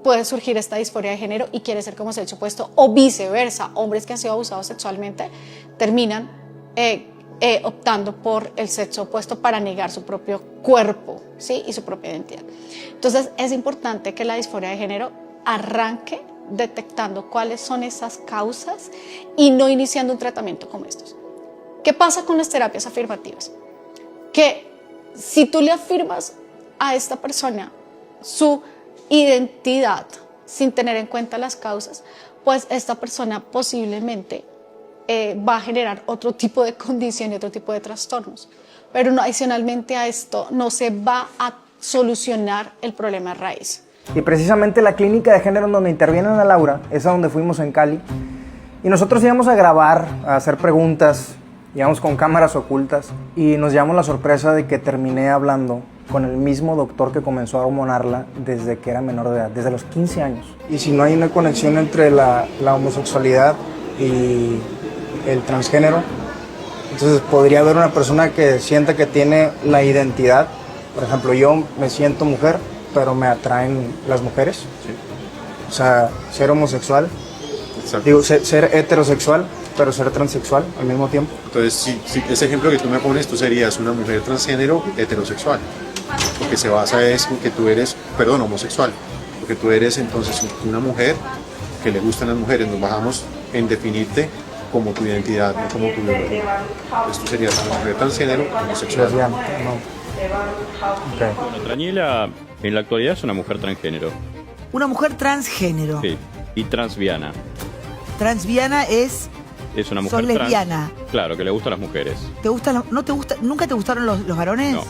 puede surgir esta disforia de género y quiere ser como sexo opuesto, o viceversa, hombres que han sido abusados sexualmente terminan optando por el sexo opuesto para negar su propio cuerpo, ¿sí? Y su propia identidad. Entonces es importante que la disforia de género arranque detectando cuáles son esas causas y no iniciando un tratamiento como estos. ¿Qué pasa con las terapias afirmativas? Que si tú le afirmas a esta persona su identidad sin tener en cuenta las causas, pues esta persona posiblemente va a generar otro tipo de condición y otro tipo de trastornos. Pero no, adicionalmente a esto no se va a solucionar el problema raíz. Y precisamente la clínica de género en donde interviene Ana Laura es a donde fuimos en Cali. Y nosotros íbamos a grabar, a hacer preguntas, íbamos con cámaras ocultas y nos llevamos la sorpresa de que terminé hablando con el mismo doctor que comenzó a hormonarla desde que era menor de edad, desde los 15 años. Y si no hay una conexión entre la homosexualidad y el transgénero, entonces podría haber una persona que sienta que tiene la identidad. Por ejemplo, yo me siento mujer, pero me atraen las mujeres. Sí. O sea, ser homosexual, digo, ser heterosexual, pero ser transexual al mismo tiempo. Entonces, si ese ejemplo que tú me pones, tú serías una mujer transgénero heterosexual, porque se basa es en que tú eres, homosexual, porque tú eres entonces una mujer que le gustan las mujeres. Nos bajamos en definirte como tu identidad, no como tu biología. Entonces tú serías una mujer transgénero homosexual. Okay. Bueno, Traniela en la actualidad es una mujer transgénero. Una mujer transgénero. Sí, y transviana. Transviana es una mujer sos lesbiana. Claro, que le gustan las mujeres. ¿Te gusta, nunca te gustaron los varones? No.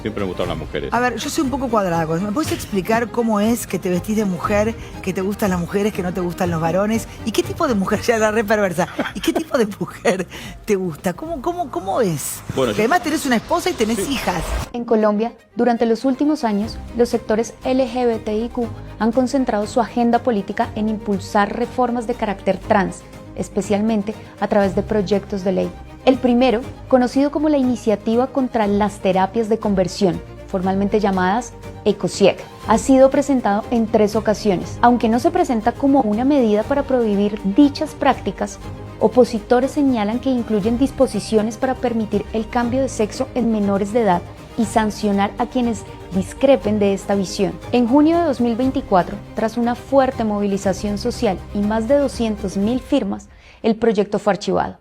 siempre me gustaron las mujeres. A ver, yo soy un poco cuadrada. ¿Me puedes explicar cómo es que te vestís de mujer, que te gustan las mujeres, que no te gustan los varones? ¿Y qué tipo de mujer? Ya la re perversa. ¿Y qué tipo de mujer te gusta? ¿Cómo es? Bueno, Porque además tenés una esposa y tenés hijas. En Colombia, durante los últimos años, los sectores LGBTIQ han concentrado su agenda política en impulsar reformas de carácter trans, especialmente a través de proyectos de ley. El primero, conocido como la Iniciativa contra las Terapias de Conversión, formalmente llamadas ECOSIEC, ha sido presentado en 3 ocasiones. Aunque no se presenta como una medida para prohibir dichas prácticas, opositores señalan que incluyen disposiciones para permitir el cambio de sexo en menores de edad y sancionar a quienes discrepen de esta visión. En junio de 2024, tras una fuerte movilización social y más de 200.000 firmas, el proyecto fue archivado.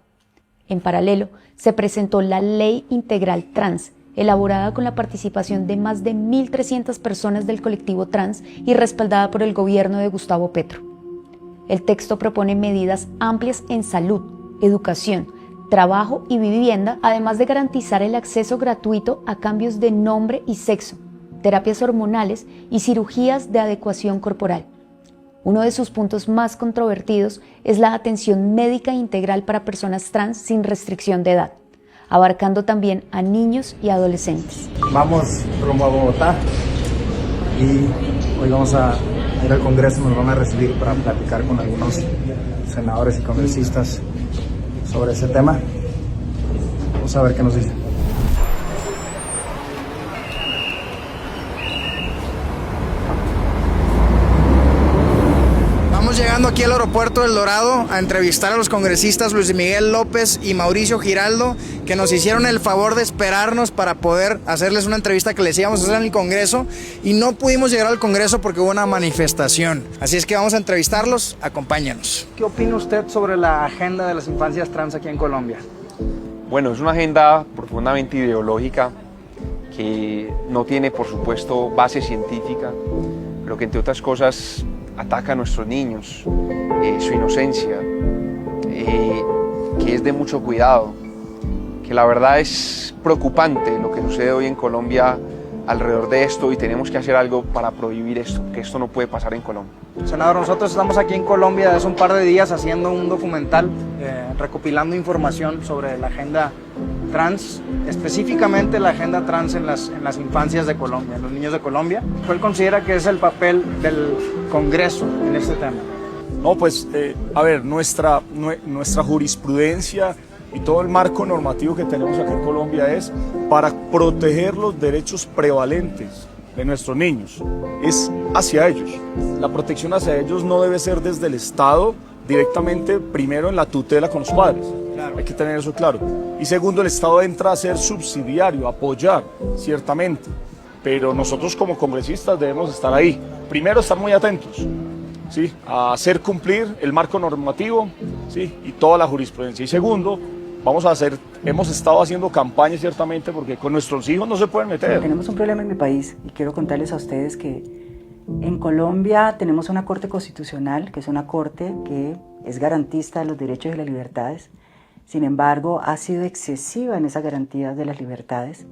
En paralelo, se presentó la Ley Integral Trans, elaborada con la participación de más de 1.300 personas del colectivo trans y respaldada por el gobierno de Gustavo Petro. El texto propone medidas amplias en salud, educación, trabajo y vivienda, además de garantizar el acceso gratuito a cambios de nombre y sexo, terapias hormonales y cirugías de adecuación corporal. Uno de sus puntos más controvertidos es la atención médica integral para personas trans sin restricción de edad, abarcando también a niños y adolescentes. Vamos rumbo a Bogotá y hoy vamos a ir al Congreso, nos van a recibir para platicar con algunos senadores y congresistas sobre ese tema. Vamos a ver qué nos dicen. Llegando aquí al aeropuerto del Dorado a entrevistar a los congresistas Luis Miguel López y Mauricio Giraldo, que nos hicieron el favor de esperarnos para poder hacerles una entrevista que les íbamos a hacer en el Congreso, y no pudimos llegar al Congreso porque hubo una manifestación. Así es que vamos a entrevistarlos, acompáñanos. ¿Qué opina usted sobre la agenda de las infancias trans aquí en Colombia? Bueno, es una agenda profundamente ideológica que no tiene, por supuesto, base científica, pero que entre otras cosas ataca a nuestros niños, su inocencia, que es de mucho cuidado, que la verdad es preocupante lo que sucede hoy en Colombia alrededor de esto, y tenemos que hacer algo para prohibir esto, que esto no puede pasar en Colombia. Senador, nosotros estamos aquí en Colombia desde un par de días haciendo un documental, recopilando información sobre la agenda trans, específicamente la agenda trans en las infancias de Colombia, en los niños de Colombia. ¿Cuál considera que es el papel del Congreso en este tema? No, pues, a ver, nuestra jurisprudencia y todo el marco normativo que tenemos acá en Colombia es para proteger los derechos prevalentes de nuestros niños, es hacia ellos. La protección hacia ellos no debe ser desde el Estado directamente, primero en la tutela con los padres, claro. Hay que tener eso claro. Y segundo, el Estado entra a ser subsidiario, apoyar, ciertamente, pero nosotros como congresistas debemos estar ahí. Primero, estar muy atentos, ¿sí?, a hacer cumplir el marco normativo, ¿sí?, y toda la jurisprudencia. Y segundo, hemos estado haciendo campañas ciertamente porque con nuestros hijos no se pueden meter. Tenemos un problema en mi país y quiero contarles a ustedes que en Colombia tenemos una Corte Constitucional, que es una corte que es garantista de los derechos y las libertades. Sin embargo, ha sido excesiva en esa garantía de las libertades.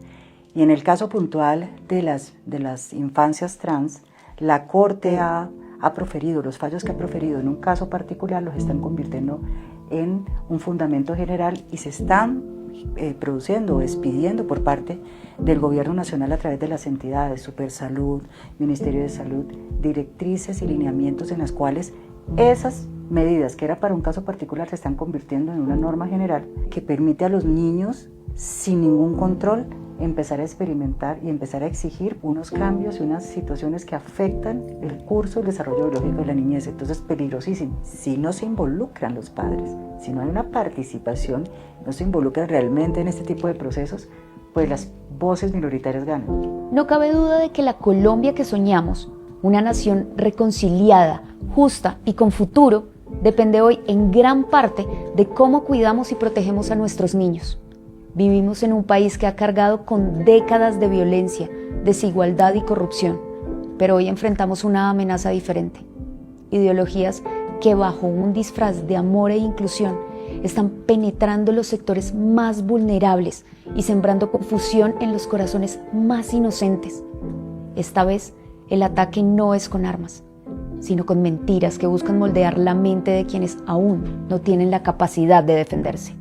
Y en el caso puntual de las infancias trans, la Corte ha proferido, los fallos que ha proferido en un caso particular los están convirtiendo en un fundamento general y se están produciendo o expidiendo por parte del Gobierno Nacional a través de las entidades, Supersalud, Ministerio de Salud, directrices y lineamientos en las cuales esas medidas que era para un caso particular se están convirtiendo en una norma general que permite a los niños sin ningún control empezar a experimentar y empezar a exigir unos cambios y unas situaciones que afectan el curso, el desarrollo biológico de la niñez. Entonces es peligrosísimo. Si no se involucran los padres, si no hay una participación, no se involucran realmente en este tipo de procesos, pues las voces minoritarias ganan. No cabe duda de que la Colombia que soñamos, una nación reconciliada, justa y con futuro, depende hoy en gran parte de cómo cuidamos y protegemos a nuestros niños. Vivimos en un país que ha cargado con décadas de violencia, desigualdad y corrupción, pero hoy enfrentamos una amenaza diferente. Ideologías que bajo un disfraz de amor e inclusión están penetrando los sectores más vulnerables y sembrando confusión en los corazones más inocentes. Esta vez, el ataque no es con armas, sino con mentiras que buscan moldear la mente de quienes aún no tienen la capacidad de defenderse.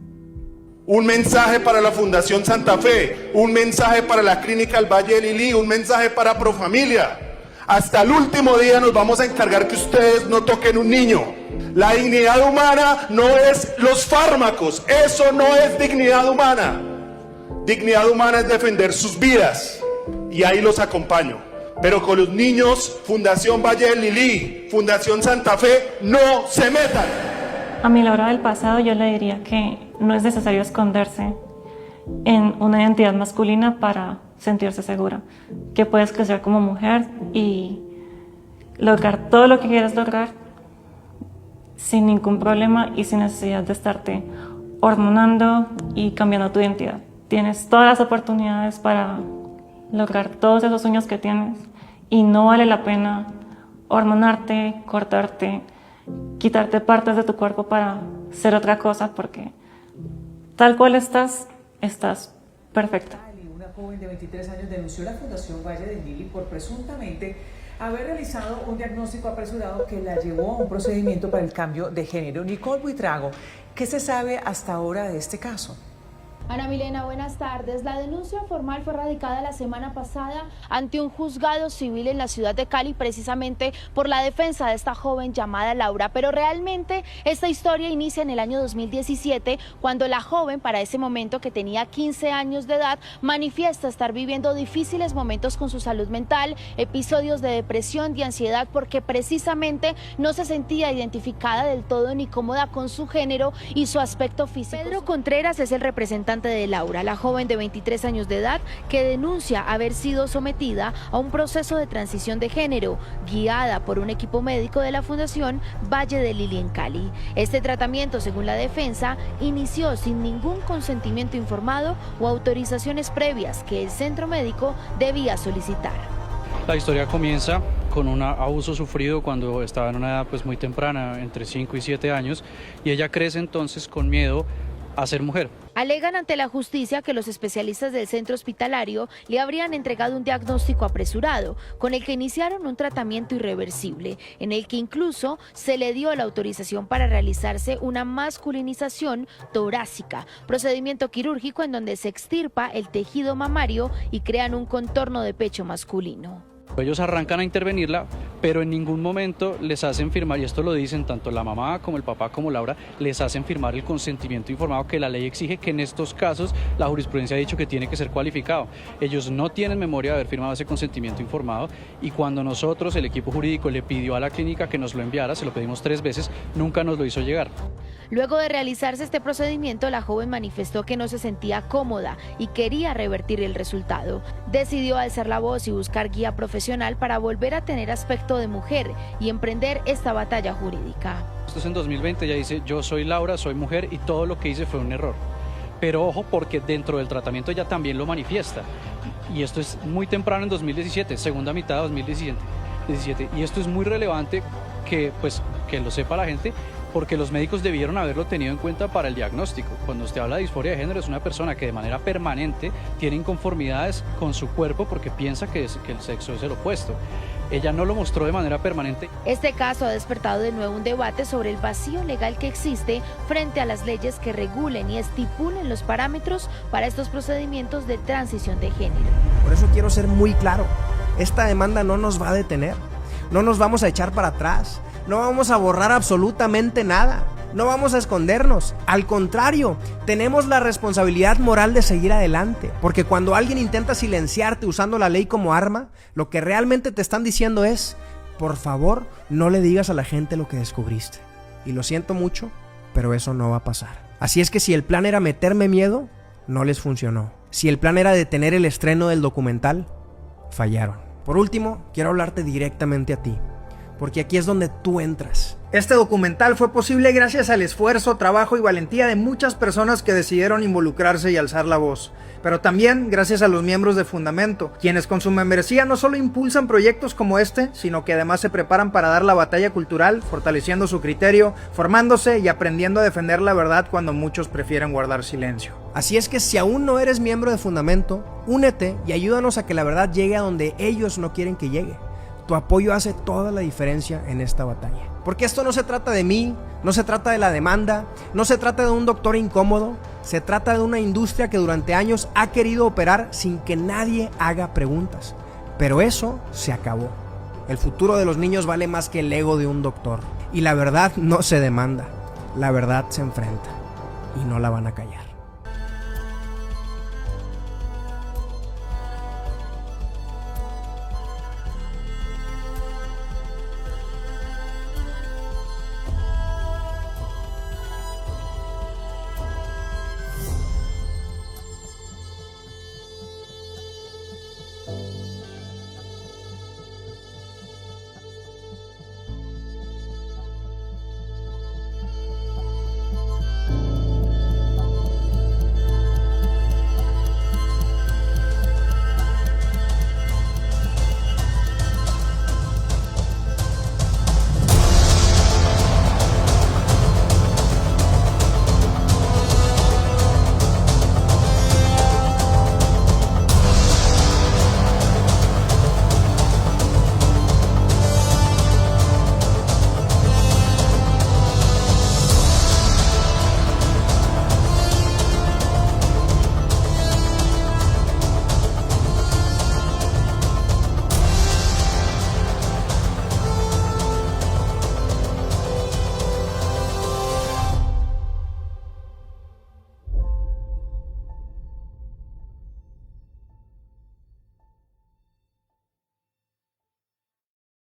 Un mensaje para la Fundación Santa Fe, un mensaje para la Clínica del Valle de Lili, un mensaje para Profamilia. Hasta el último día nos vamos a encargar que ustedes no toquen un niño. La dignidad humana no es los fármacos, eso no es dignidad humana. Dignidad humana es defender sus vidas y ahí los acompaño. Pero con los niños, Fundación Valle de Lili, Fundación Santa Fe, no se metan. A mi Laura del pasado yo le diría que no es necesario esconderse en una identidad masculina para sentirse segura, que puedes crecer como mujer y lograr todo lo que quieras lograr sin ningún problema y sin necesidad de estarte hormonando y cambiando tu identidad. Tienes todas las oportunidades para lograr todos esos sueños que tienes y no vale la pena hormonarte, cortarte, quitarte partes de tu cuerpo para ser otra cosa, porque tal cual estás perfecta. Una joven de 23 años denunció a la Fundación Valle de Lili por presuntamente haber realizado un diagnóstico apresurado que la llevó a un procedimiento para el cambio de género. Nicole Buitrago, ¿qué se sabe hasta ahora de este caso? Ana Milena, buenas tardes. La denuncia formal fue radicada la semana pasada ante un juzgado civil en la ciudad de Cali, precisamente por la defensa de esta joven llamada Laura. Pero realmente esta historia inicia en el año 2017, cuando la joven, para ese momento que tenía 15 años de edad, manifiesta estar viviendo difíciles momentos con su salud mental, episodios de depresión y ansiedad, porque precisamente no se sentía identificada del todo ni cómoda con su género y su aspecto físico. Pedro Contreras es el representante de Laura, la joven de 23 años de edad que denuncia haber sido sometida a un proceso de transición de género guiada por un equipo médico de la Fundación Valle de Lili en Cali. Este tratamiento, según la defensa, inició sin ningún consentimiento informado o autorizaciones previas que el centro médico debía solicitar. La historia comienza con un abuso sufrido cuando estaba en una edad muy temprana, entre 5 y 7 años, y ella crece entonces con miedo a ser mujer. Alegan ante la justicia que los especialistas del centro hospitalario le habrían entregado un diagnóstico apresurado, con el que iniciaron un tratamiento irreversible, en el que incluso se le dio la autorización para realizarse una masculinización torácica, procedimiento quirúrgico en donde se extirpa el tejido mamario y crean un contorno de pecho masculino. Ellos arrancan a intervenirla, pero en ningún momento les hacen firmar, y esto lo dicen tanto la mamá como el papá como Laura, les hacen firmar el consentimiento informado que la ley exige, que en estos casos la jurisprudencia ha dicho que tiene que ser cualificado. Ellos no tienen memoria de haber firmado ese consentimiento informado, y cuando nosotros, el equipo jurídico, le pidió a la clínica que nos lo enviara, se lo pedimos 3 veces, nunca nos lo hizo llegar. Luego de realizarse este procedimiento, la joven manifestó que no se sentía cómoda y quería revertir el resultado. Decidió alzar la voz y buscar guía profesional para volver a tener aspecto de mujer y emprender esta batalla jurídica. Esto es en 2020, ella dice: yo soy Laura, soy mujer y todo lo que hice fue un error. Pero ojo, porque dentro del tratamiento ella también lo manifiesta. Y esto es muy temprano en 2017, segunda mitad de 2017. Y esto es muy relevante que lo sepa la gente, porque los médicos debieron haberlo tenido en cuenta para el diagnóstico. Cuando usted habla de disforia de género, es una persona que de manera permanente tiene inconformidades con su cuerpo porque piensa que el sexo es el opuesto. Ella no lo mostró de manera permanente. Este caso ha despertado de nuevo un debate sobre el vacío legal que existe frente a las leyes que regulen y estipulen los parámetros para estos procedimientos de transición de género. Por eso quiero ser muy claro, esta demanda no nos va a detener, no nos vamos a echar para atrás. No vamos a borrar absolutamente nada, no vamos a escondernos, al contrario, tenemos la responsabilidad moral de seguir adelante, porque cuando alguien intenta silenciarte usando la ley como arma, lo que realmente te están diciendo es: por favor, no le digas a la gente lo que descubriste. Y lo siento mucho, pero eso no va a pasar. Así es que si el plan era meterme miedo, no les funcionó. Si el plan era detener el estreno del documental, fallaron. Por último, quiero hablarte directamente a ti, porque aquí es donde tú entras. Este documental fue posible gracias al esfuerzo, trabajo y valentía de muchas personas que decidieron involucrarse y alzar la voz, pero también gracias a los miembros de Fundamento, quienes con su membresía no solo impulsan proyectos como este, sino que además se preparan para dar la batalla cultural, fortaleciendo su criterio, formándose y aprendiendo a defender la verdad cuando muchos prefieren guardar silencio. Así es que si aún no eres miembro de Fundamento, únete y ayúdanos a que la verdad llegue a donde ellos no quieren que llegue. Tu apoyo hace toda la diferencia en esta batalla. Porque esto no se trata de mí, no se trata de la demanda, no se trata de un doctor incómodo, se trata de una industria que durante años ha querido operar sin que nadie haga preguntas. Pero eso se acabó. El futuro de los niños vale más que el ego de un doctor. Y la verdad no se demanda, la verdad se enfrenta y no la van a callar.